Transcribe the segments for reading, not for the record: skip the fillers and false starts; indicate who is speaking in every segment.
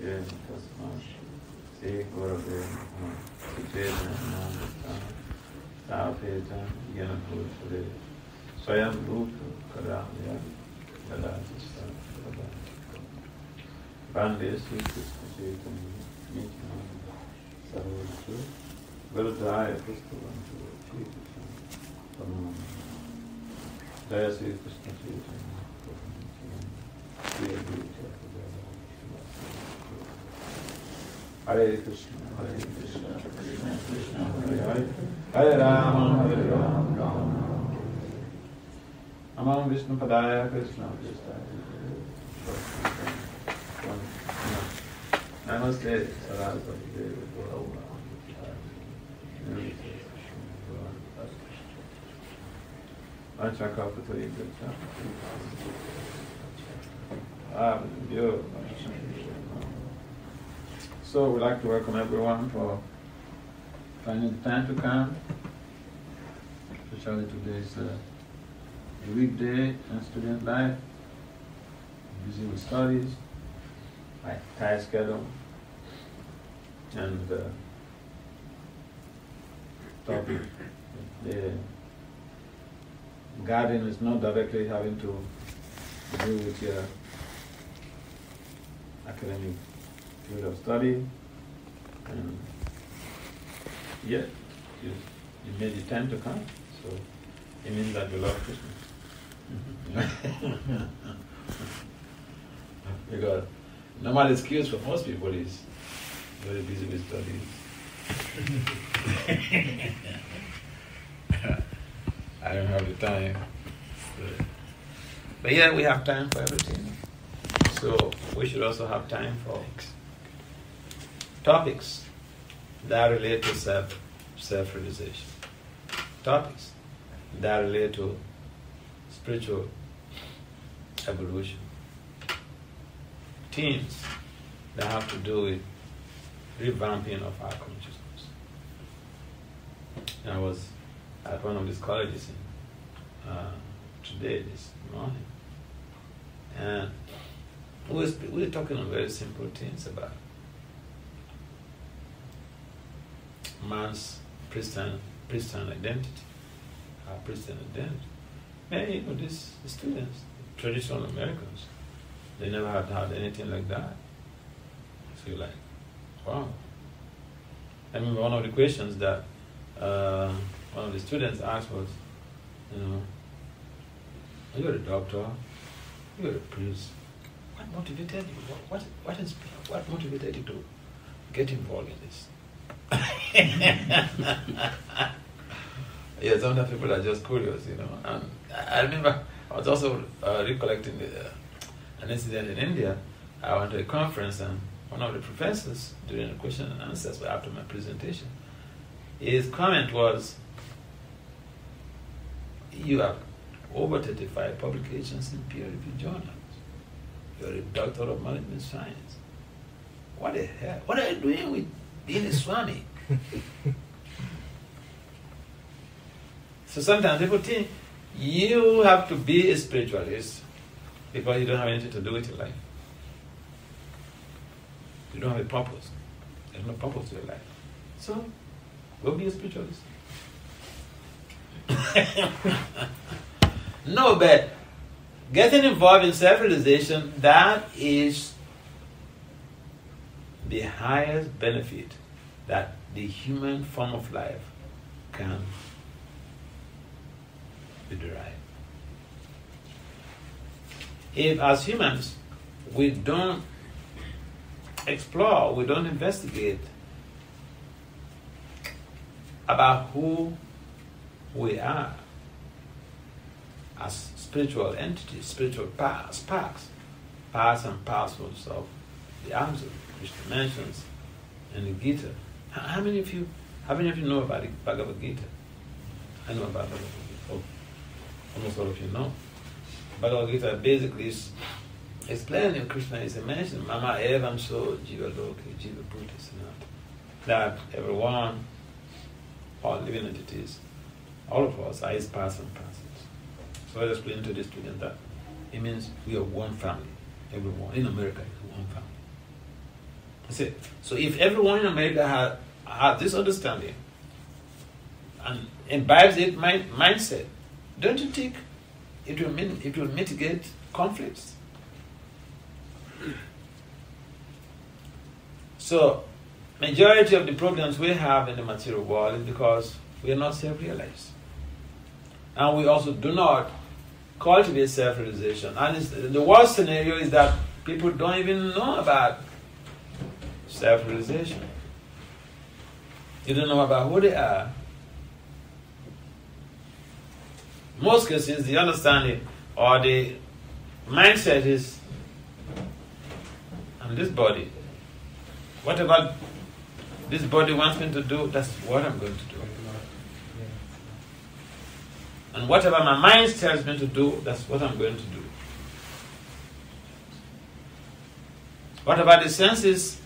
Speaker 1: Ye Tasma Se Gurave Sutena Tapetan Yanapurade Swayam Rupa Karamya Yadajista Bande Sri Krishna Chaitanya Nityananda Sarvatu Gurudaya Pustavantu Sri Krishna Jaya Sri Krishna Chaitanya Sri Advaita Hare Krishna, Hare Krishna, Krishna Krishna, Hare Hare, Hare Rama, Hare Rama, Rama Rama. Amam Vishnu Padaya Krishna Krishna. Namaste, Saraswati Devi Gaura. Anchakapatari Gaccha. So we'd like to welcome everyone for finding the time to come. Especially today is a weekday in student life, busy with studies, tight schedule, and topic. The garden is not directly having to do with your academic field of study, and yet you made the time to come, so it means that you love Krishna. Because normal excuse for most people is very busy with studies. I don't have the time. But yeah, we have time for everything. So we should also have time for topics that relate to self-realization. Topics that relate to spiritual evolution. Themes that have to do with revamping of our consciousness. I was at one of these colleges today, this morning, and we were talking on very simple things about man's pristine identity, our pristine identity. Many of these students, traditional Americans, they never had anything like that. So you're like, wow. I remember one of the questions that one of the students asked was, you're a doctor, you're a priest. What motivated you? What motivated you to get involved in this? Yeah, some of the people are just curious, And I remember I was also recollecting an incident in India. I went to a conference, and one of the professors, during the question and answers after my presentation, his comment was, you have over 35 publications in peer-reviewed journals. You're a doctor of management science. What the hell? What are you doing with being a Swami? So sometimes people think you have to be a spiritualist because you don't have anything to do with your life. You don't have a purpose. There's no purpose to your life. So, go be a spiritualist. No, but getting involved in self-realization, that is the highest benefit that the human form of life can be derived. If as humans we don't explore, we don't investigate about who we are as spiritual entities, spiritual sparks, parts and parcels of the arms of Krishna mentions in the Gita. How many of you know about the Bhagavad Gita? I know about Bhagavad Gita. Oh, almost all of you know. Bhagavad Gita basically is explaining Krishna is a mention, Mama Evam So Jiva Loke, Jiva Bhutis, that everyone, all living entities, all of us are his parts and parcels. So I explain to the student that it means we are one family. Everyone in America is one family. See, so if everyone in America had this understanding and imbibes it mindset, don't you think it will mitigate conflicts? So, majority of the problems we have in the material world is because we are not self-realized. And we also do not cultivate self-realization. And the worst scenario is that people don't even know about self-realization. You don't know about who they are. Most cases, the understanding or the mindset is, I'm this body. Whatever this body wants me to do, that's what I'm going to do. And whatever my mind tells me to do, that's what I'm going to do. Whatever the senses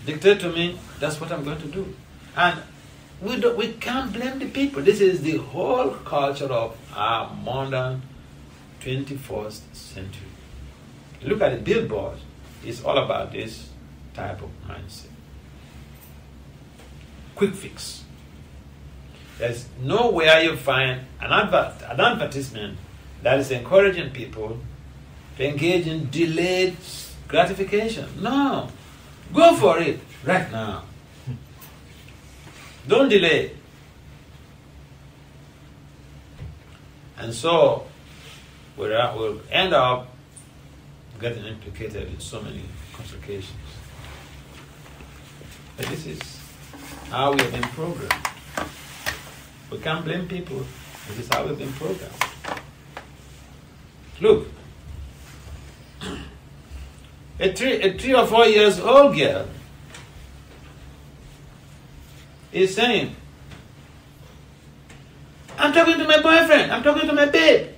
Speaker 1: dictate to me, that's what I'm going to do. And we can't blame the people. This is the whole culture of our modern 21st century. Look at the billboard. It's all about this type of mindset. Quick fix. There's nowhere you find an advertisement that is encouraging people to engage in delayed gratification. No. Go for it right now. Don't delay. And so we'll end up getting implicated in so many complications. But this is how we have been programmed. We can't blame people. This is how we've been programmed. Look, a 3 or 4 years old girl is saying, I'm talking to my boyfriend, I'm talking to my babe.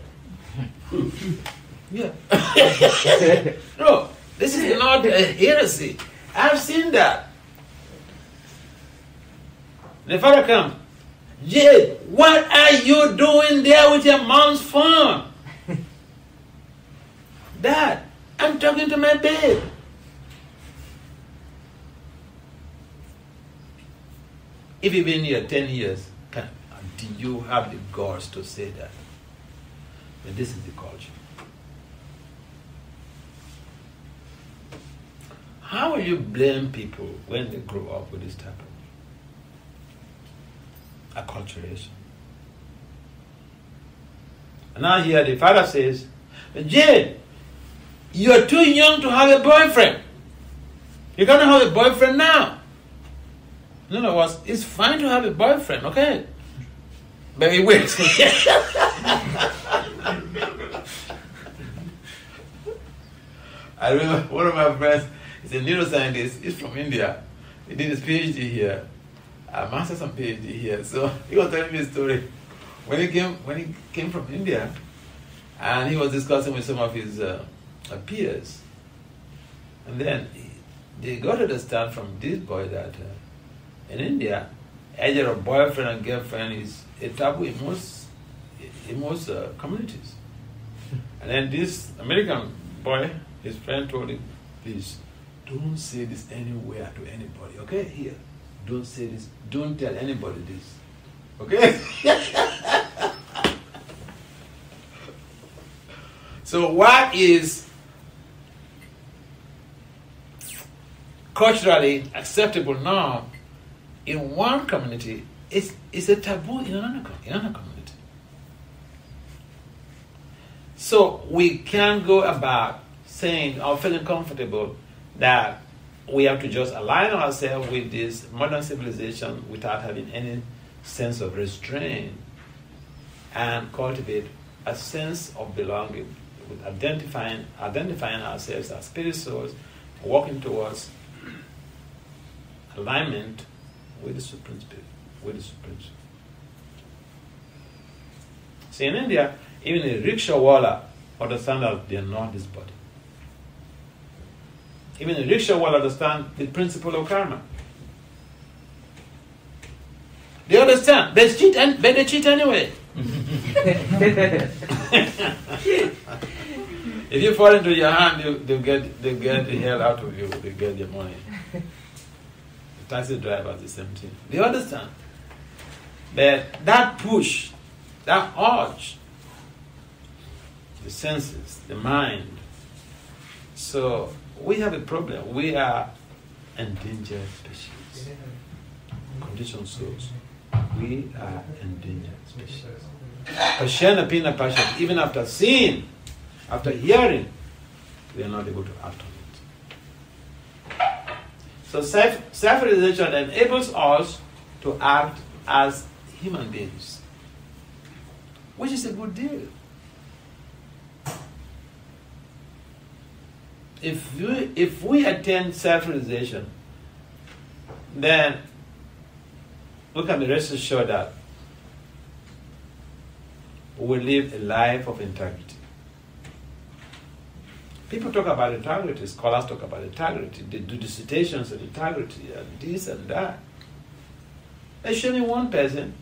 Speaker 1: Yeah. No, this is not a heresy. I've seen that. The father comes, Jay, what are you doing there with your mom's phone? Dad, I'm talking to my babe. If you've been here 10 years, do you have the guts to say that? But this is the culture. How will you blame people when they grow up with this type of acculturation? And now here the father says, Jane, you're too young to have a boyfriend. You're going to have a boyfriend now. In other words, it's fine to have a boyfriend, okay? But wait. I remember one of my friends, he's a neuroscientist, he's from India. He did his PhD here, master's and PhD here. So he was telling me a story. When he came from India, and he was discussing with some of his peers, and then they got to understand from this boy that in India, age of boyfriend and girlfriend is a taboo in most communities. And then this American boy, his friend told him, please, don't say this anywhere to anybody, okay? Here, don't say this, don't tell anybody this, okay? So what is culturally acceptable now in one community is a taboo in another community. So we can't go about saying or feeling comfortable that we have to just align ourselves with this modern civilization without having any sense of restraint and cultivate a sense of belonging, with identifying ourselves as spirit souls, walking towards alignment with the Supreme Spirit, with the Supreme Spirit. See, in India, even a rickshaw wallah understands that they are not this body. Even a rickshaw wallah understands the principle of karma. They understand. They cheat anyway. If you fall into your hand, they get the hell out of you. They get your money. The taxi driver is the same thing. Do you understand? That push, that urge, the senses, the mind. So we have a problem. We are endangered species. Conditioned souls. We are endangered species. Passion, even after seeing, after hearing, we are not able to act on it. So self-realization enables us to act as human beings, which is a good deal. If we attain self-realization, then we can be rest assured that we live a life of integrity. People talk about integrity, scholars talk about integrity, they do dissertations on integrity and this and that. They show me one person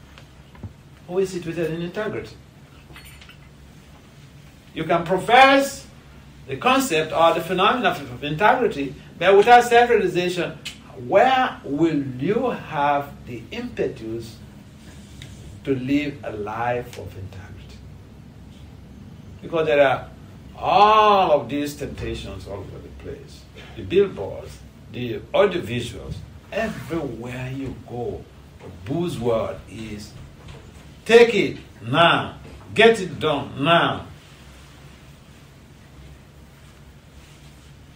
Speaker 1: who is situated in integrity. You can profess the concept or the phenomenon of integrity, but without self-realization, where will you have the impetus to live a life of integrity? Because there are all of these temptations all over the place. The billboards, the audiovisuals, everywhere you go, the buzzword is take it now, get it done now.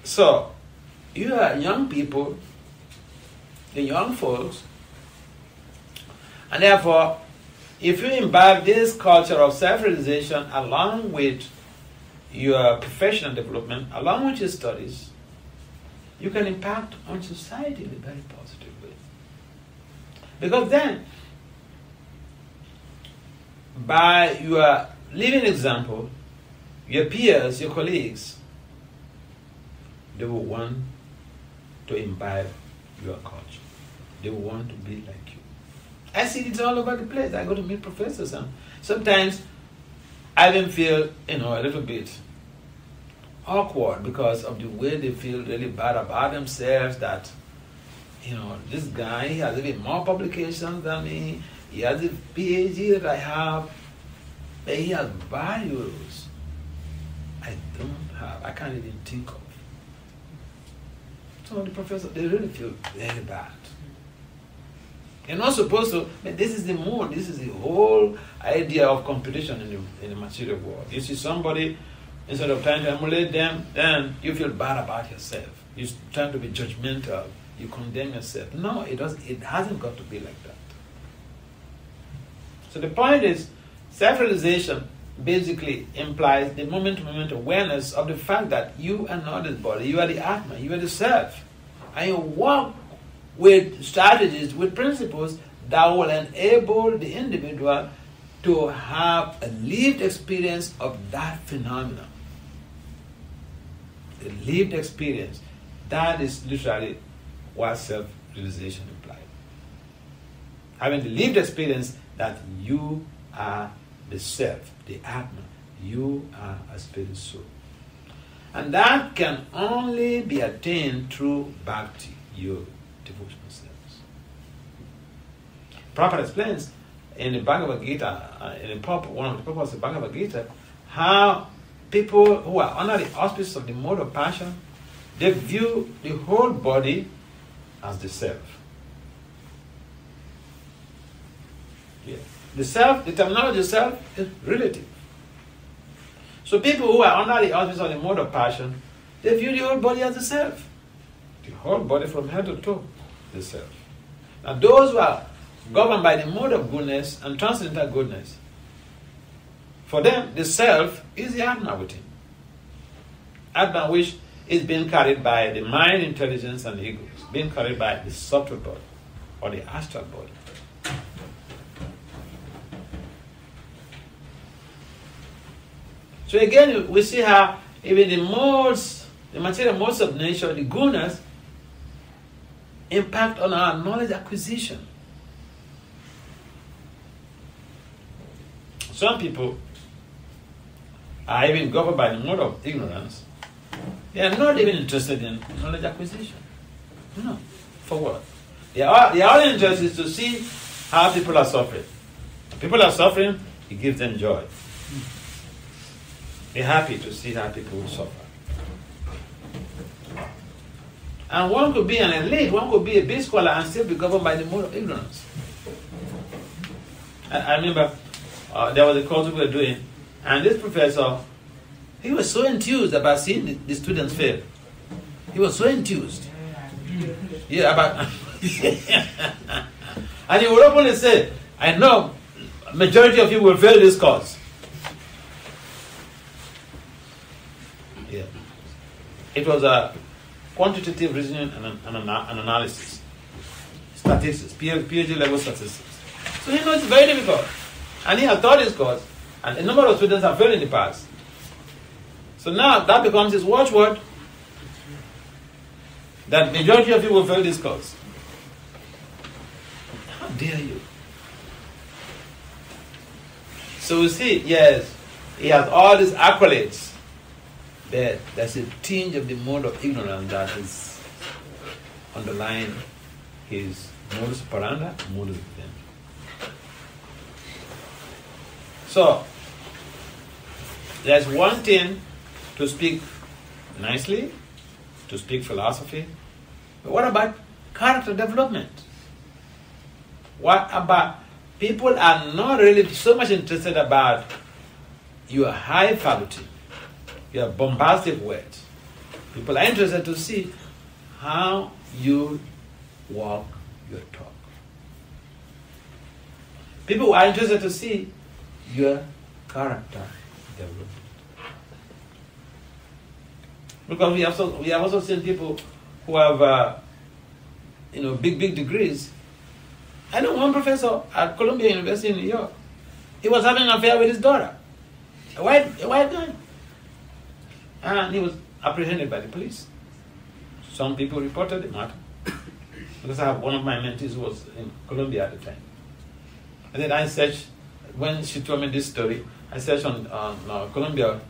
Speaker 1: So, you are young people, the young folks, and therefore, if you imbibe this culture of self-realization along with your professional development, along with your studies, you can impact on society in a very positive way. Because then, by your living example, your peers, your colleagues, they will want to imbibe your culture. They will want to be like you. I see it all over the place. I go to meet professors, and sometimes I even feel, a little bit awkward because of the way they feel really bad about themselves, that, this guy, he has even more publications than me, he has a PhD that I have, but he has values I don't have, I can't even think of. Some of the professors, they really feel very bad. You're not supposed to, but this is the mood, this is the whole idea of competition in the material world. You see somebody, instead of trying to emulate them, then you feel bad about yourself. You're trying to be judgmental, you condemn yourself. No, it hasn't got to be like that. So the point is, self-realization basically implies the moment-to-moment awareness of the fact that you are not this body, you are the Atma, you are the self. And you work with strategies, with principles that will enable the individual to have a lived experience of that phenomenon. A lived experience. That is literally what self-realization implies. Having the lived experience that you are the self, the Atma. You are a spirit soul. And that can only be attained through bhakti, your devotional service. Prabhupada explains in the Bhagavad Gita, one of the purposes of the Bhagavad Gita, how people who are under the auspices of the mode of passion, they view the whole body as the self. Yeah. The self, the terminology self is relative. So people who are under the auspices of the mode of passion, they view the whole body as the self. The whole body from head to toe, the self. Now those who are governed by the mode of goodness and transcendental goodness, for them the self is the Atma within. Atma which is being carried by the mind, intelligence and ego, being carried by the subtle body or the astral body. So again, we see how even the material modes of nature, the gunas, impact on our knowledge acquisition. Some people, are even governed by the mode of ignorance, they are not even interested in knowledge acquisition. No. For what? Their only interest is to see how people are suffering. If people are suffering, it gives them joy. They're happy to see how people suffer. And one could be an elite, one could be a big scholar and still be governed by the mode of ignorance. I remember there was a course we were doing, and this professor, he was so enthused about seeing the students fail. He was so enthused. Yeah, about and he would openly say, I know majority of you will fail this course. Yeah. It was a quantitative reasoning and analysis. Statistics, PhD level statistics. So he knows it's very difficult. And he has taught this course, and a number of students have failed in the past. So now that becomes his watchword, that majority of you will fail this course. How dare you? So we see, yes, he has all these accolades. There's a tinge of the mode of ignorance that is underlying his modus operandi, modus vivendi. So, there's one thing to speak nicely, to speak philosophy, but what about character development? What about people are not really so much interested about your high faculty, your bombastic words. People are interested to see how you walk your talk. People are interested to see your character development. Because we have also seen people who have big degrees. I know one professor at Columbia University in New York. He was having an affair with his daughter, a white guy, and he was apprehended by the police. Some people reported the matter because I have one of my mentees who was in Columbia at the time. And then I searched, when she told me this story, I searched on Columbia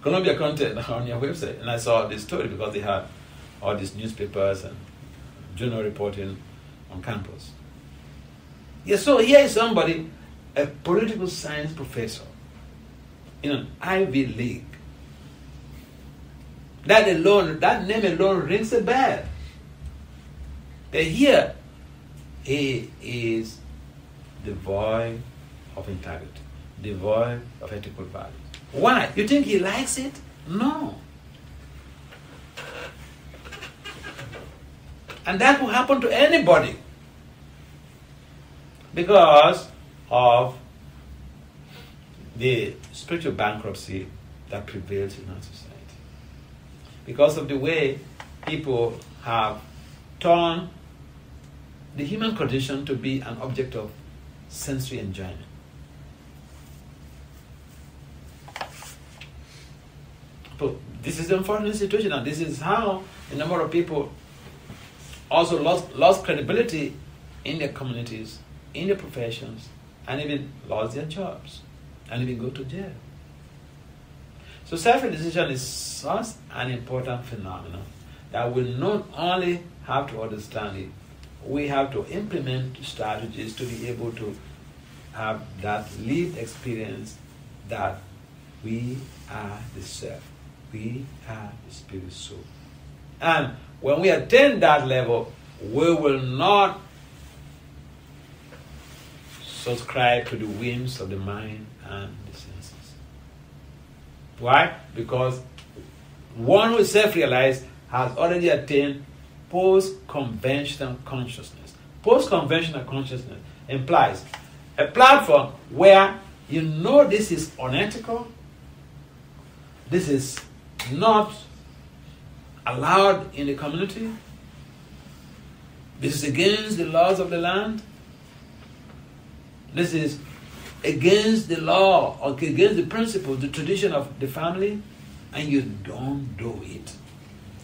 Speaker 1: Columbia content on your website, and I saw this story because they had all these newspapers and journal reporting on campus. Yeah, so here is somebody, a political science professor in an Ivy League. That name alone rings a bell. But here, he is devoid of integrity, devoid of ethical values. Why? You think he likes it? No. And that will happen to anybody because of the spiritual bankruptcy that prevails in our society. Because of the way people have turned the human condition to be an object of sensory enjoyment. So this is the unfortunate situation, and this is how a number of people also lost credibility in their communities, in their professions, and even lost their jobs, and even go to jail. So self-realization is such an important phenomenon that we not only have to understand it, we have to implement strategies to be able to have that lived experience that we are the self, we are the spirit soul. And when we attain that level, we will not subscribe to the whims of the mind and the senses. Why? Because one who is self-realized has already attained post-conventional consciousness. Post-conventional consciousness implies a platform where you know this is unethical, this is not allowed in the community, this is against the laws of the land, this is against the law or against the principle, the tradition of the family, and you don't do it.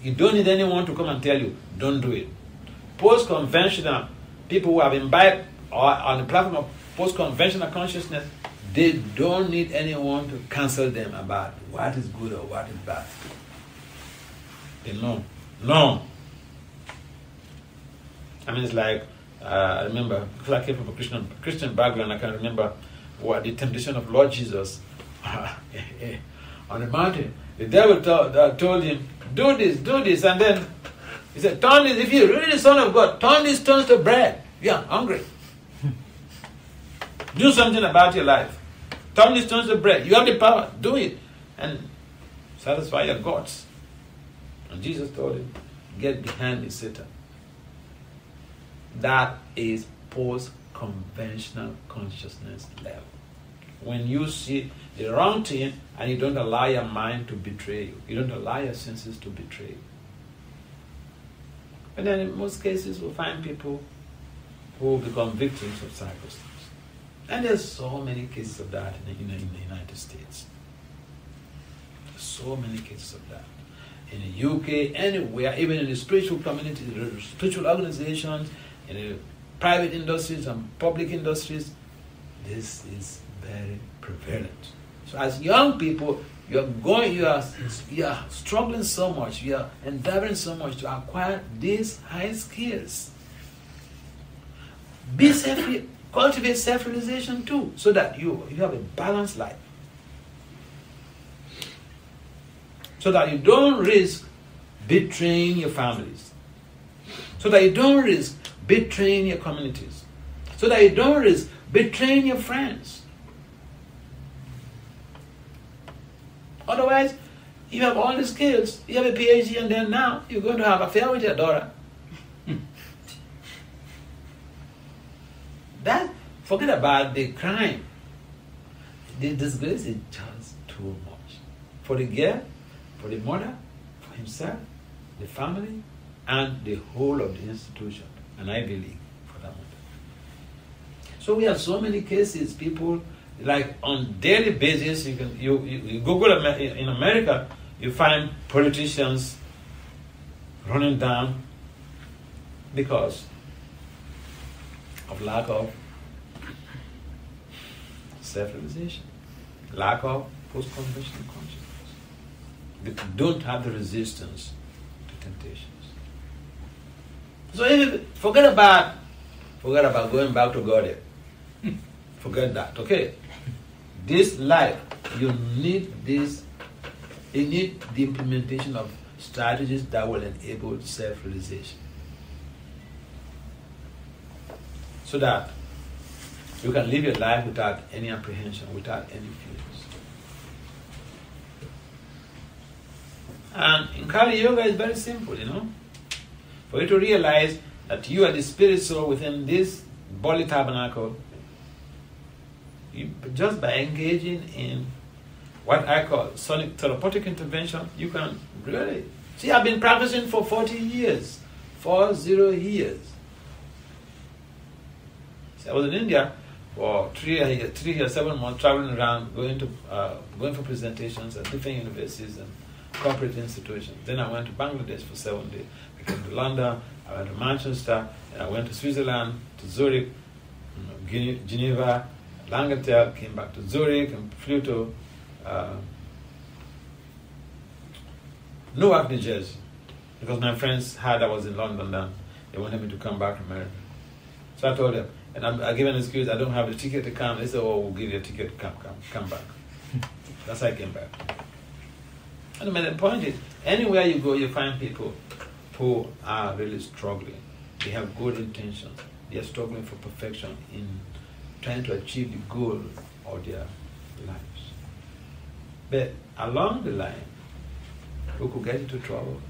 Speaker 1: You don't need anyone to come and tell you, don't do it. Post-conventional people who have imbibed or on the platform of post-conventional consciousness They don't need anyone to counsel them about what is good or what is bad. They know. No. I mean, it's like, I remember, because I came from a Christian background, I can remember what the temptation of Lord Jesus on the mountain. The devil told him, do this, and then he said, turn this, if you're really the Son of God, turn these stones to bread. Yeah, hungry. Do something about your life. Turn these stones to bread. You have the power. Do it. And satisfy your gods. And Jesus told him, get behind me, Satan. That is post-conventional consciousness level. When you see the wrong thing and you don't allow your mind to betray you. You don't allow your senses to betray you. And then in most cases we'll find people who become victims of circumstances. And there's so many cases of that in the United States. So many cases of that. In the UK, anywhere, even in the spiritual community, the spiritual organizations, in the private industries and public industries, this is very prevalent. So as young people, you are struggling so much, you are endeavoring so much to acquire these high skills. Cultivate self-realization too, so that you have a balanced life. So that you don't risk betraying your families. So that you don't risk betraying your communities. So that you don't risk betraying your friends. Otherwise, you have all the skills, you have a PhD, and then now you're going to have an affair with your daughter. Forget about the crime. The disgrace is just too much. For the girl, for the mother, for himself, the family, and the whole of the institution. And I believe for that matter. So we have so many cases, people, like on daily basis, you Google in America, you find politicians running down because of lack of self-realization, lack of post-conventional consciousness. They don't have the resistance to temptations. So forget about going back to God. Forget that, okay? This life, you need this. You need the implementation of strategies that will enable self-realization, so that you can live your life without any apprehension, without any fears. And in Kali Yoga, it's very simple, For you to realize that you are the spirit soul within this body tabernacle, just by engaging in what I call sonic therapeutic intervention, you can really... See, I've been practicing for 40 years. 40 years. See, I was in India for 3 years, 7 months, traveling around, going for presentations at different universities and corporate institutions. Then I went to Bangladesh for 7 days. I came to London, I went to Manchester, and I went to Switzerland, to Zurich, Geneva, Langenthal, came back to Zurich, and flew to Newark, New Jersey, because my friends heard I was in London then. They wanted me to come back to America. So I told them, and I gave an excuse, I don't have a ticket to come. They said, oh, we'll give you a ticket to come back. That's how I came back. And the point is, anywhere you go, you find people who are really struggling. They have good intentions. They are struggling for perfection in trying to achieve the goal of their lives. But along the line, who could get into trouble?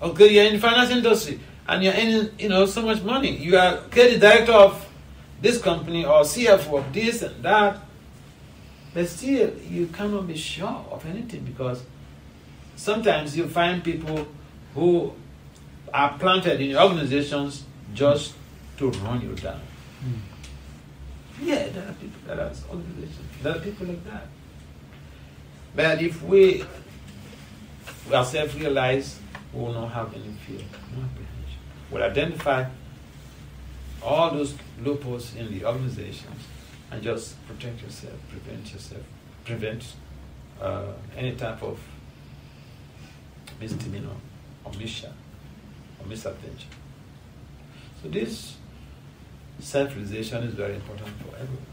Speaker 1: Okay, you're in the finance industry and you're in, so much money. You are the director of this company or CFO of this and that. But still, you cannot be sure of anything, because sometimes you find people who are planted in your organizations just to run you down. Yeah, there are people, there are organizations, there are people like that. But if we are self-realized, we will not have any fear, no apprehension. We'll identify all those loopholes in the organizations and just protect yourself, prevent any type of misdemeanor or misadventure. So this self-realization is very important for everyone.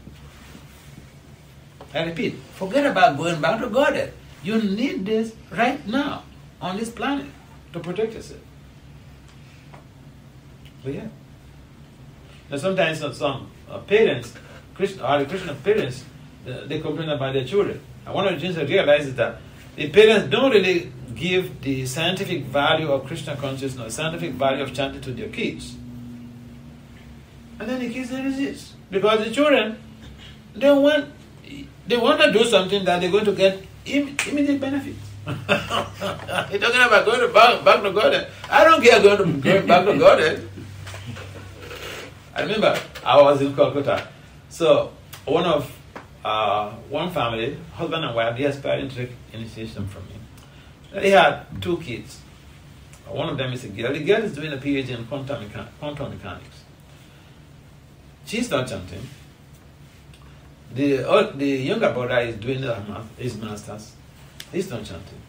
Speaker 1: I repeat, forget about going back to Godhead. You need this right now on this planet to protect yourself. But yeah. Now sometimes some parents, Krishna parents, they complain about their children. And one of the things I realize is that the parents don't really give the scientific value of Krishna consciousness, scientific value of chanting to their kids. And then the kids, they resist. Because the children, they want to do something that they're going to get immediate benefit. You're talking about going back to Godhead. I don't care going back to Godhead. I remember I was in Calcutta. So one family, husband and wife, they aspired to take initiation from me. They had 2 kids. One of them is a girl. The girl is doing a PhD in quantum mechanics. She's not chanting. The younger brother is doing his master's. He's not chanting.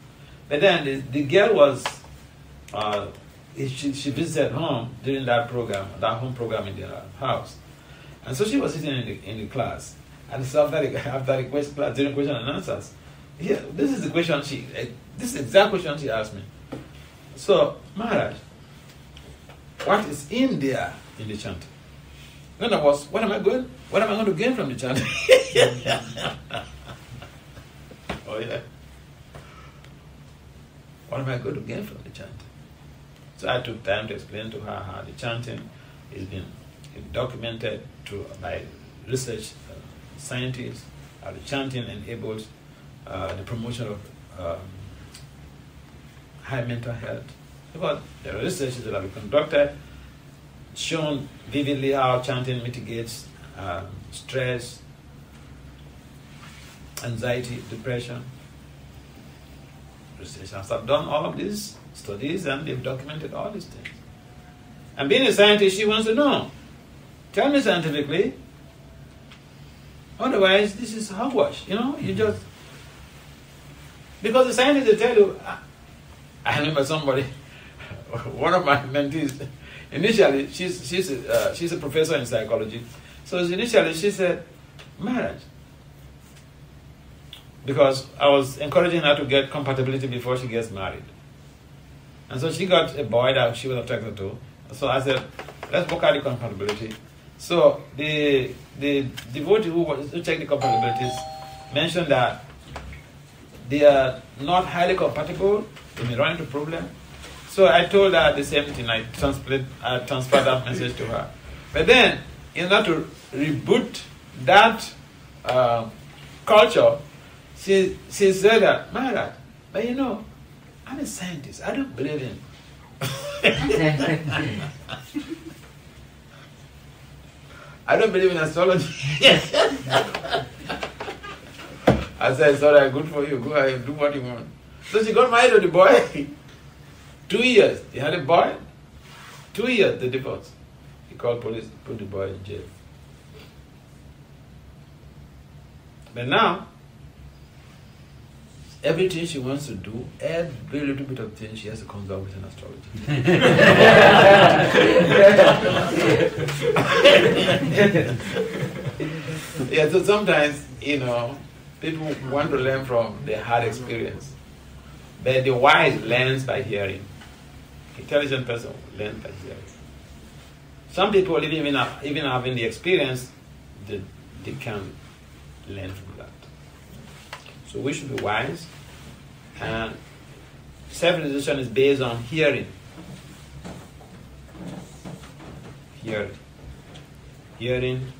Speaker 1: But then the girl was, she visited home during that home program in their house. And so she was sitting in the class. And so after the class, during question and answers, this is the exact question she asked me. So, Maharaj, what is in there in the chanting? Then I was, what am I going to gain from the chanting? Oh yeah. What am I going to gain from the chanting? So I took time to explain to her how the chanting is been documented by research scientists, how the chanting enables the promotion of high mental health. Because there are researches that have been conducted, shown vividly how chanting mitigates stress, anxiety, depression. Researchers have done all of these studies and they've documented all these things. And being a scientist, she wants to know. Tell me scientifically. Otherwise, this is hogwash. You just... Because the scientists, they tell you... I remember somebody, one of my mentees, initially, she's a professor in psychology. So initially she said, Maharaj, because I was encouraging her to get compatibility before she gets married. And so she got a boy that she was attracted to. So I said, let's work out the compatibility. So the devotee who checked the compatibilities mentioned that they are not highly compatible, they may run into problem. So I told her the same thing, I transferred that message to her. But then, in order to reboot that culture, she said that, Maharaja, but I'm a scientist, I don't believe in. I don't believe in astrology. I said, sorry, good for you, go ahead, do what you want. So she got married to the boy. 2 years, they had a boy. 2 years, they divorced. He called police, put the boy in jail. But now, everything she wants to do, every little bit of thing, she has to consult with an astrologer. Yeah, so sometimes, people want to learn from their hard experience. But the wise learns by hearing. Intelligent person learns by hearing. Some people, even having the experience, they can learn from that. So we should be wise. And self-realization is based on hearing. Hearing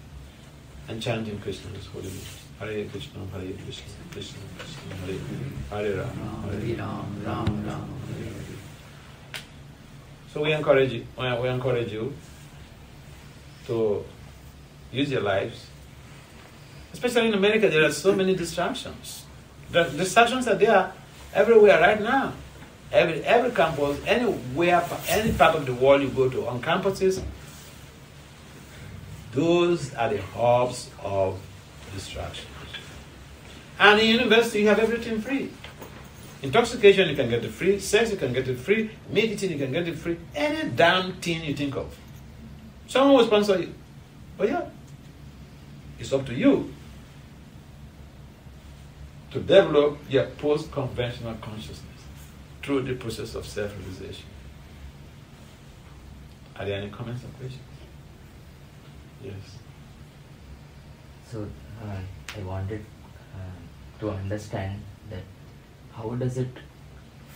Speaker 1: and chanting Krishna's holy names. Hare Krishna, Hare Krishna, Krishna Krishna, Hare Hare, Hare Rama, Hare Rama, Rama Rama, Hare Hare. So we encourage you to use your lives. Especially in America, there are so many distractions. The distractions are there everywhere right now. Every campus, anywhere, any part of the world you go to, on campuses, Those are the hubs of distraction. And in university, you have everything free. Intoxication, you can get it free. Sex, you can get it free. Meat eating, you can get it free. Any damn thing you think of. Someone will sponsor you. But yeah, it's up to you to develop your post-conventional consciousness through the process of self-realization. Are there any comments or questions? Yes.
Speaker 2: So, I wanted to understand that how does it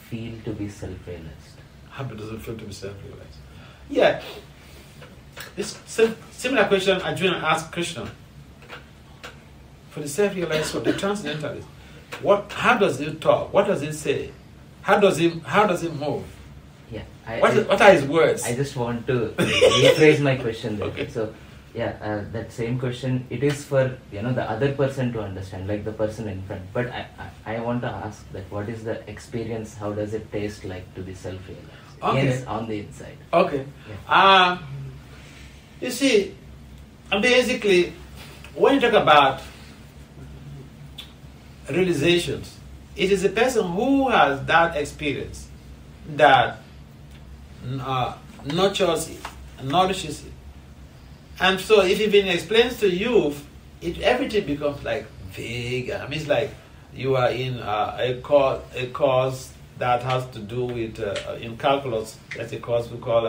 Speaker 2: feel to be self-realized?
Speaker 1: How does it feel to be self-realized? Yeah. This similar question Arjuna asked Krishna. For the self-realized, for the transcendentalist, how does it talk? What does it say? How does it move?
Speaker 2: Yeah.
Speaker 1: What are his words?
Speaker 2: I just want to rephrase my question there.
Speaker 1: Okay.
Speaker 2: So, yeah, that same question, it is for the other person to understand, like the person in front. But I want to ask that what is the experience? How does it taste like to be self-realized?
Speaker 1: Okay.
Speaker 2: Yes, on the inside.
Speaker 1: Okay.
Speaker 2: Yeah.
Speaker 1: You see, basically, when you talk about realizations, it is a person who has that experience that nurtures it, nourishes it. And so if it been explained to you, everything becomes like vague. I mean, it's like you are in a course that has to do with, in calculus, that's a course we call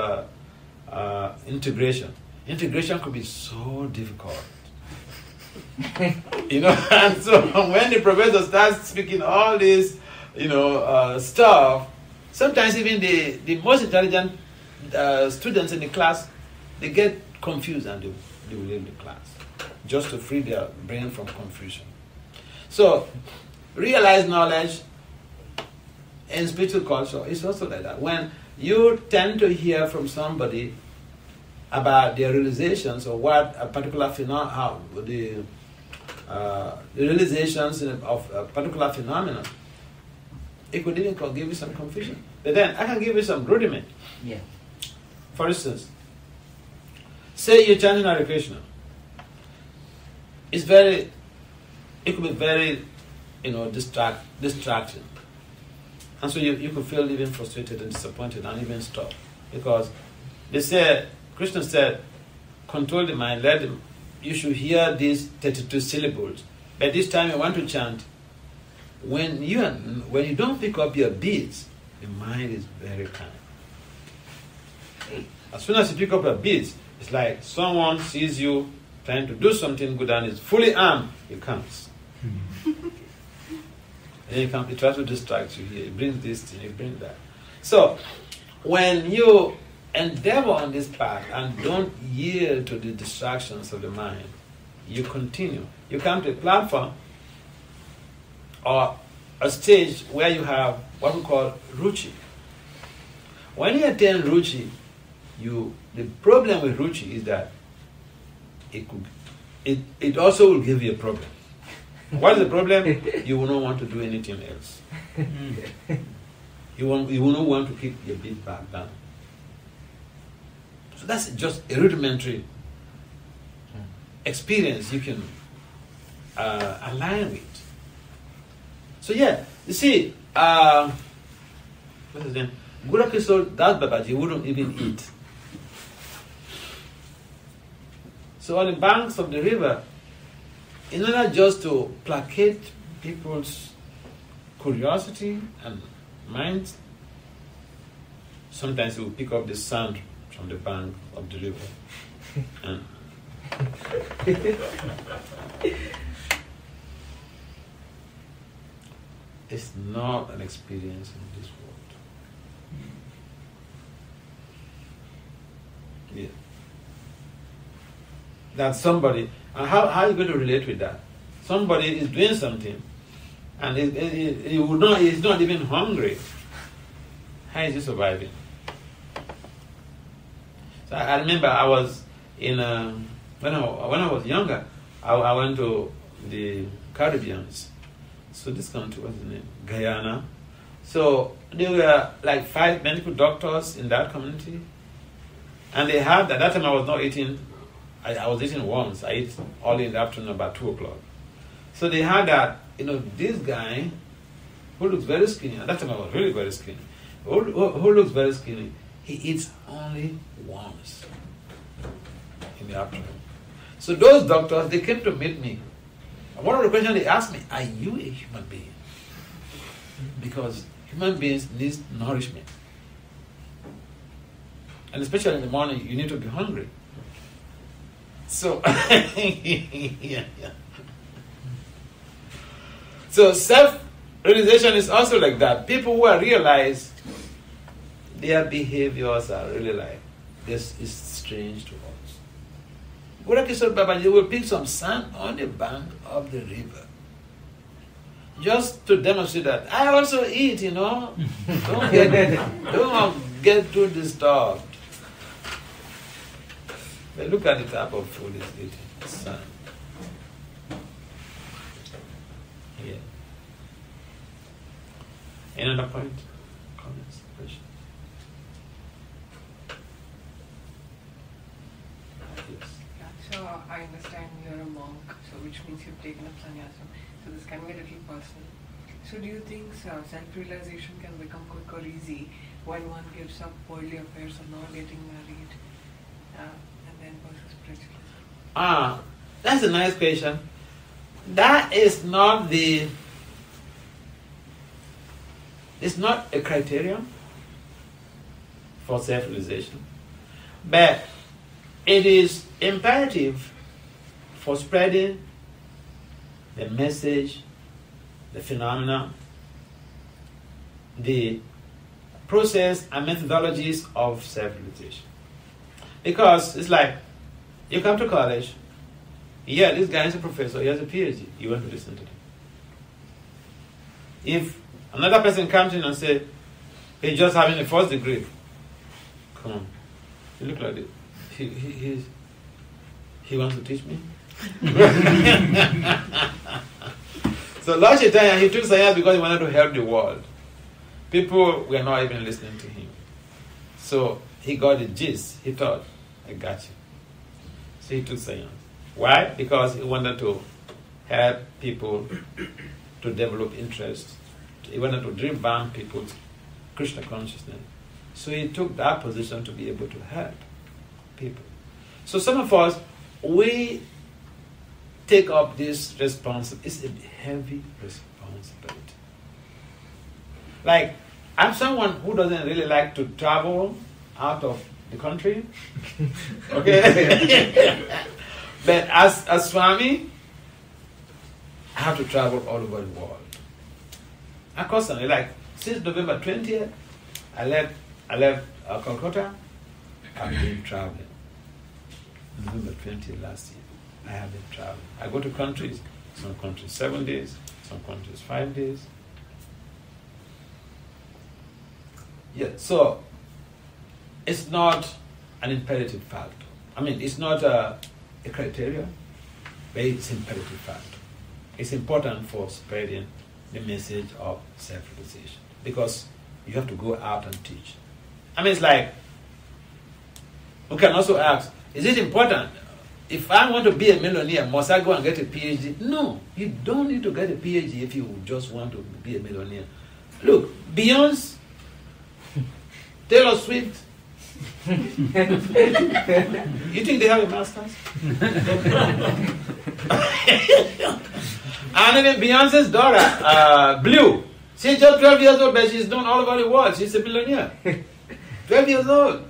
Speaker 1: integration. Integration could be so difficult. And so when the professor starts speaking all this, stuff, sometimes even the most intelligent students in the class, they get confused and they will leave the class just to free their brain from confusion. So, realized knowledge in spiritual culture is also like that. When you tend to hear from somebody about their realizations or what a particular the realizations of a particular phenomenon, it could even give you some confusion. But then I can give you some rudiment.
Speaker 2: Yeah.
Speaker 1: For instance, say you're chanting Hare Krishna. It could be very, distracting. And so you could feel even frustrated and disappointed and even stop. Because they say, Krishna said, control the mind, you should hear these 32 syllables. But this time you want to chant, when you don't pick up your beats, the mind is very calm. As soon as you pick up your beats, it's like someone sees you trying to do something good and is fully armed, he comes. And he tries to distract you here. He brings this thing, he brings that. So, when you endeavor on this path and don't yield to the distractions of the mind, you continue. You come to a platform or a stage where you have what we call ruchi. When you attain ruchi, the problem with ruchi is that it also will give you a problem. What is the problem? You will not want to do anything else. You will not want to keep your beat back down. So that's just a rudimentary experience you can align with. So yeah, you see, what's his name? Guru Kishore Das Babaji wouldn't even eat. So on the banks of the river, in order just to placate people's curiosity and minds, sometimes he would pick up the sand from the bank of the river. And it's not an experience in this world. Yeah. That somebody, and how are you going to relate with that? Somebody is doing something and he's not even hungry. How is he surviving? So I remember I was in when I was younger, I went to the Caribbean. So this country, what's the name? Guyana. So there were like 5 medical doctors in that community, and they had at that time I was not eating I was eating once. I eat early in the afternoon about 2 o'clock. So they had that, this guy who looks very skinny, at that time I was really very skinny, who looks very skinny, he eats only once in the afternoon. So those doctors, they came to meet me. And one of the questions they asked me, are you a human being? Because human beings need nourishment. And especially in the morning, you need to be hungry. So, yeah. So self-realization is also like that. People who are realized, their behaviors are really like, this is strange to us. Guru Kishore Babaji will pick some sand on the bank of the river, just to demonstrate that I also eat, Don't get too disturbed. But look at the type of food he's eating. Sand. Yeah. Any other point? Comments? Questions? Yes.
Speaker 3: So I understand you're a monk, so which means you've taken up sannyasam. So this can be a little personal. So do you think self-realization can become quick or easy when one gives up worldly affairs of not getting married and then versus spiritualism?
Speaker 1: That's a nice question. That is not it's not a criterion for self-realization, but it is imperative for spreading the message, the phenomena, the process and methodologies of self-realization. Because it's like, you come to college, yeah, this guy is a professor, he has a PhD, you want to listen to him. If another person comes in and says, he's just having a first degree, come on, you look like it. He wants to teach me? So Lord Chaitanya, he took science because he wanted to help the world. People were not even listening to him. So he got the gist. He thought, I got you. So he took science. Why? Because he wanted to help people to develop interest. He wanted to drive down people's Krishna consciousness. So he took that position to be able to help people. So some of us, we take up this responsibility. It's a heavy responsibility. Like, I'm someone who doesn't really like to travel out of the country. Okay? But as Swami, I have to travel all over the world. I constantly, like, since November 20th, I left Calcutta. I've been traveling. November 20th last year, I have been traveling. I go to countries, some countries 7 days, some countries 5 days. Yeah, so it's not an imperative factor. I mean, it's not a criteria, but it's an imperative factor. It's important for spreading the message of self-realization because you have to go out and teach. I mean, it's like, we can also ask, is it important? If I want to be a millionaire, must I go and get a PhD? No, you don't need to get a PhD if you just want to be a millionaire. Look, Beyonce, Taylor Swift, you think they have a master's? And then Beyonce's daughter, Blue, she's just 12 years old, but she's known all over the world. She's a millionaire. 12 years old.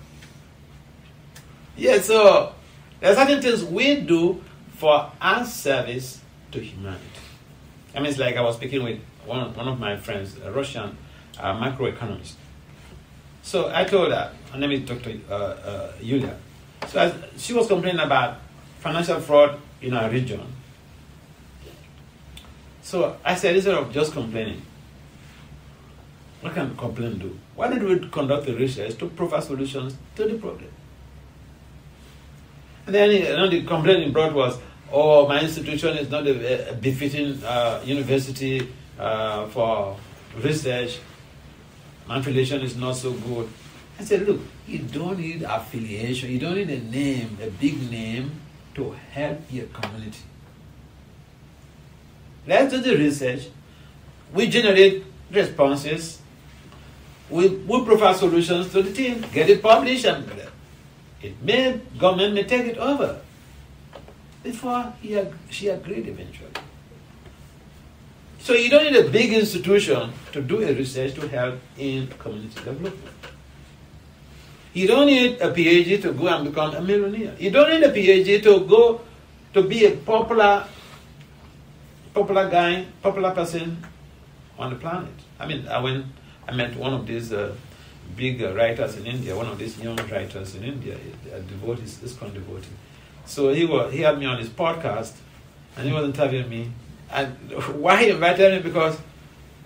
Speaker 1: Yeah, so there are certain things we do for our service to humanity. I mean, it's like I was speaking with one of my friends, a Russian macroeconomist. So I told her, her name is Dr. Yulia. So she was complaining about financial fraud in our region. So I said, instead of just complaining, what can complaint do? Why don't we conduct the research to provide solutions to the problem? And then the complaint he brought was, oh, my institution is not a befitting university for research. My affiliation is not so good. I said, look, you don't need affiliation. You don't need a name, a big name, to help your community. Let's do the research. We generate responses. We provide solutions to the team, get it published, and government may take it over. Before she agreed eventually. So you don't need a big institution to do a research to help in community development. You don't need a PhD to go and become a millionaire. You don't need a PhD to go to be a popular guy, popular person on the planet. I mean, when I met one of these big writers in India, one of these young writers in India, a devotee, ISKCON devotee. So he had me on his podcast, and he was interviewing me. And why he invited me? Because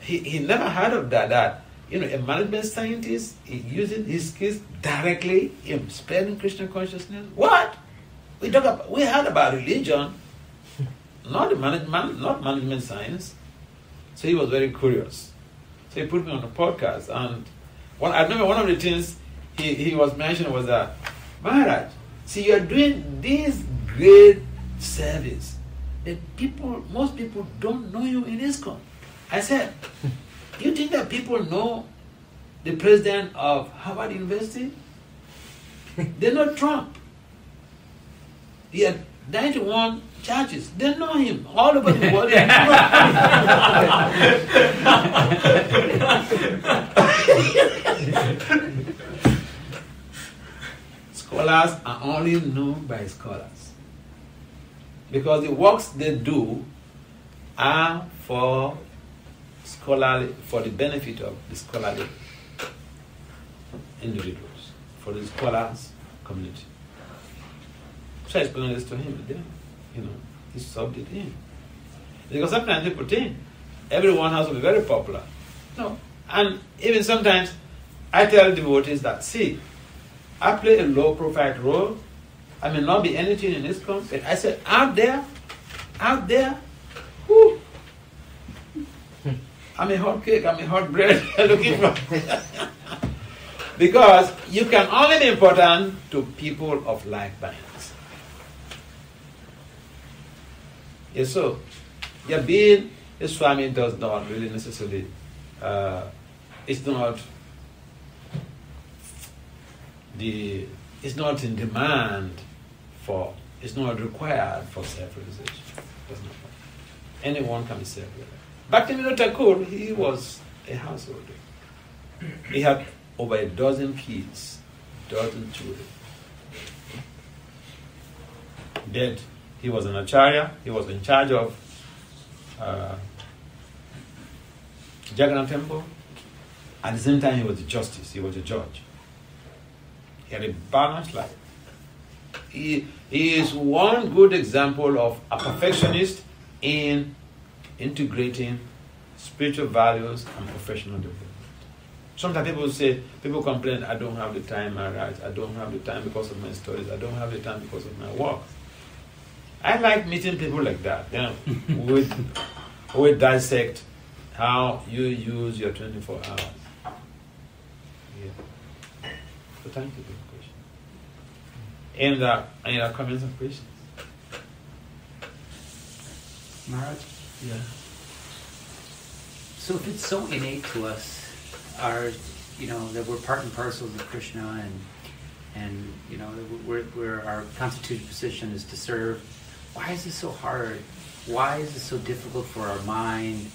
Speaker 1: he never heard of that a management scientist is using his skills directly in spreading Krishna consciousness. What? We heard about religion, not management science. So he was very curious. So he put me on a podcast, and I remember one of the things he was mentioning was that, Maharaj, see, you are doing this great service that most people don't know you in ISKCON. I said, you think that people know the president of Harvard University? They know Trump. He had 91 churches. They know him all over the world. Scholars are only known by scholars, because the works they do are for the benefit of the scholarly individuals, for the scholars community. So I explained this to him, then, he solved it in. Because sometimes people think everyone has to be very popular. No. And even sometimes I tell devotees that, see, I play a low profile role. I may not be anything in this context. I said, out there, whoo, I'm a hot cake, I'm a hot bread looking for. Because you can only be important to people of like minds. Yes, so being a Swami does not really necessarily, it's not in demand for, it's not required for self-realization. Anyone can be self-realized. Bhakti Vasudeva Thakur, he was a householder. He had over a dozen kids, dozen children. Dead. He was an acharya. He was in charge of Jagannath Temple. At the same time, he was a justice. He was a judge. He had a balanced life. He is one good example of a perfectionist in integrating spiritual values and professional development. Sometimes people complain, I don't have the time, Maharaj. I don't have the time because of my studies. I don't have the time because of my work. I like meeting people like that, who will dissect how you use your 24 hours. Yeah. So thank you for the question. Any comments and questions?
Speaker 4: Maharaj?
Speaker 1: Yeah.
Speaker 4: So if it's so innate to us, that we're part and parcel of Krishna, and we're our constituted position is to serve, why is this so hard? Why is it so difficult for our mind,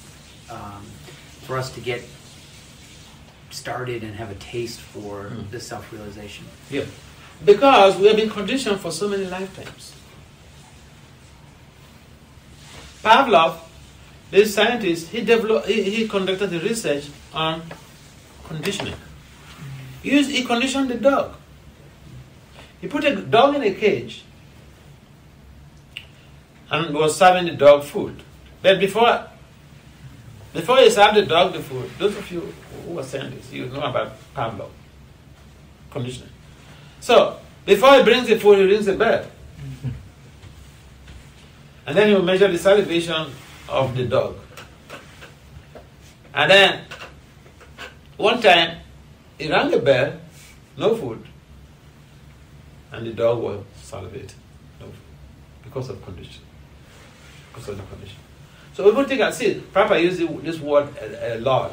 Speaker 4: for us to get started and have a taste for the self-realization?
Speaker 1: Yeah, because we have been conditioned for so many lifetimes. Pavlov, this scientist, he conducted the research on conditioning. He conditioned the dog. He put a dog in a cage and was serving the dog food. But before he served the dog the food, those of you who are scientists, you know about Pavlov conditioning. So before he brings the food, he rings the bell. And then he will measure the salivation of the dog. And then one time he rang the bell, no food, and the dog was salivating, no food. because of condition. Because of the condition. So people think, see, Prabhupada uses this word a lot,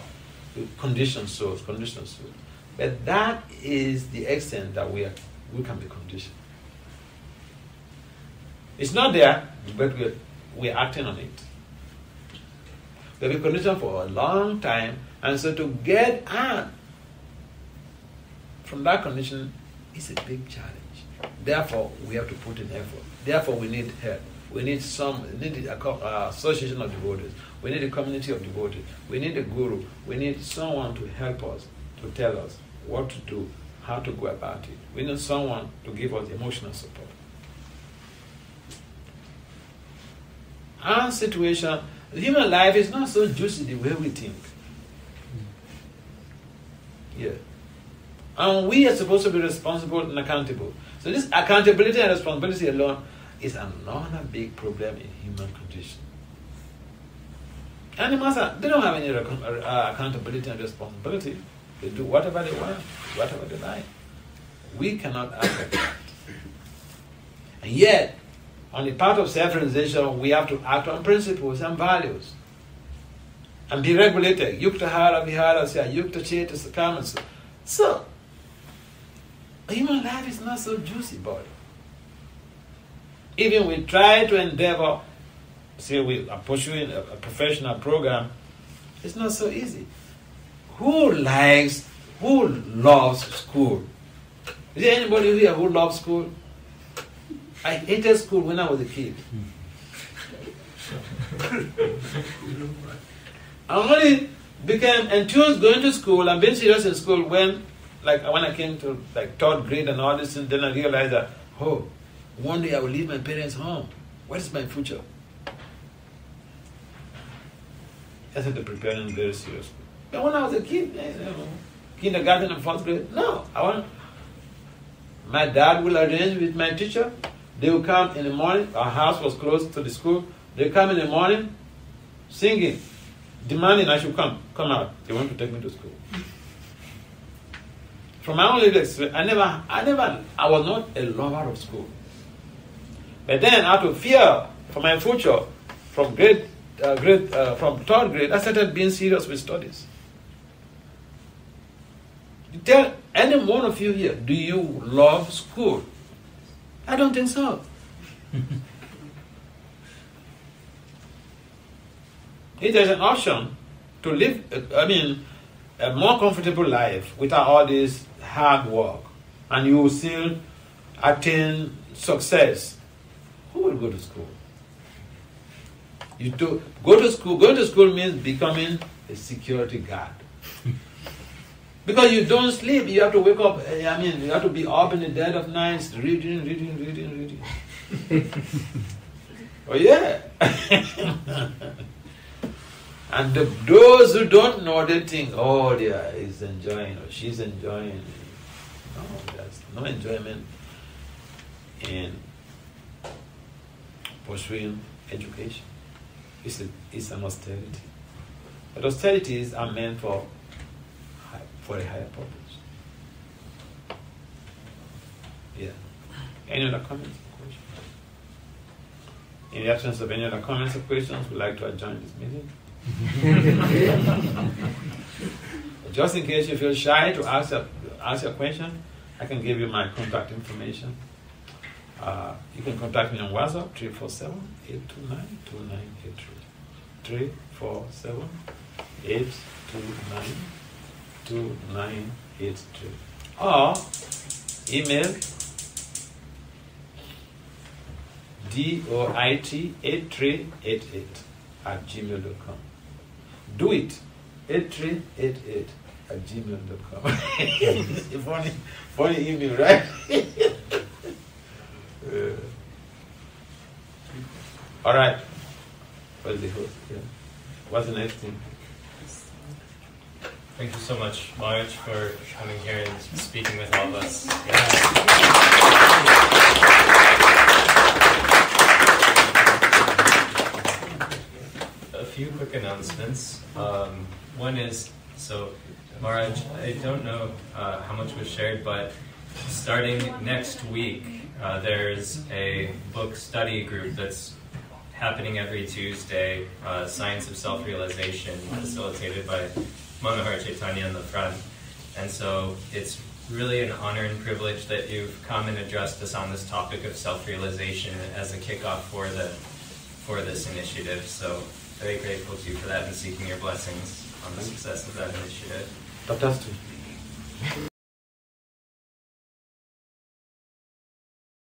Speaker 1: conditioned souls, conditioned souls. But that is the extent that we can be conditioned. It's not there, but we're acting on it. We've been conditioned for a long time, and so to get out from that condition is a big challenge. Therefore, we have to put in effort. Therefore, we need help. We need a association of devotees. We need a community of devotees. We need a guru. We need someone to help us, to tell us what to do, how to go about it. We need someone to give us emotional support. Our situation, human life is not so juicy the way we think. Yeah. And we are supposed to be responsible and accountable. So this accountability and responsibility alone is another big problem in human condition. Animals, they don't have any accountability and responsibility. They do whatever they want, whatever they like. We cannot act like that. And yet, on the part of self-realization, we have to act on principles and values. And be regulated. Yukta hara vihara sya, yukta cheta sakamasu. So, human life is not so juicy, boy. Even we try to endeavor, say we are pursuing a professional program, it's not so easy. Who loves school? Is there anybody here who loves school? I hated school when I was a kid. I only became enthused going to school and being serious in school when I came to third grade and all this, and then I realized that, one day I will leave my parents home. What is my future? I had to prepare them very seriously. But when I was a kid, kindergarten and fourth grade, no. My dad will arrange with my teacher. They will come in the morning. Our house was close to the school. They come in the morning, singing, demanding I should come out. They want to take me to school. From my own lived experience, I was not a lover of school. But then, out of fear for my future, from third grade, I started being serious with studies. You tell any one of you here, do you love school? I don't think so. If there's an option to live, a more comfortable life without all this hard work, and you will still attain success, who will go to school? Going to school means becoming a security guard. Because you don't sleep, you have to wake up, you have to be up in the dead of night, reading. Oh yeah. And those who don't know, they think, he's enjoying or she's enjoying. No, there's no enjoyment in pursuing education. It's an austerity. But austerities are meant for a higher purpose. Yeah. Any other comments or questions? In the absence of any other comments or questions, we'd like to adjourn this meeting. Just in case you feel shy to ask your question, I can give you my contact information. You can contact me on WhatsApp, 347-829-2983. 347-829-2983. Or email doit8388@gmail.com. Do it 8388@gmail.com. It's a funny email, right? All right. What's the host? Yeah. What's the next thing?
Speaker 5: Thank you so much, Maharaj, for coming here and speaking with all of us. A few quick announcements. One is, Maharaj, I don't know how much was shared, but starting next week, there's a book study group that's happening every Tuesday, Science of Self-Realization, facilitated by Maharaja Chaitanya in the front. And so it's really an honor and privilege that you've come and addressed us on this topic of self-realization as a kickoff for this initiative. So very grateful to you for that and seeking your blessings on the success of that initiative.
Speaker 1: Fantastic.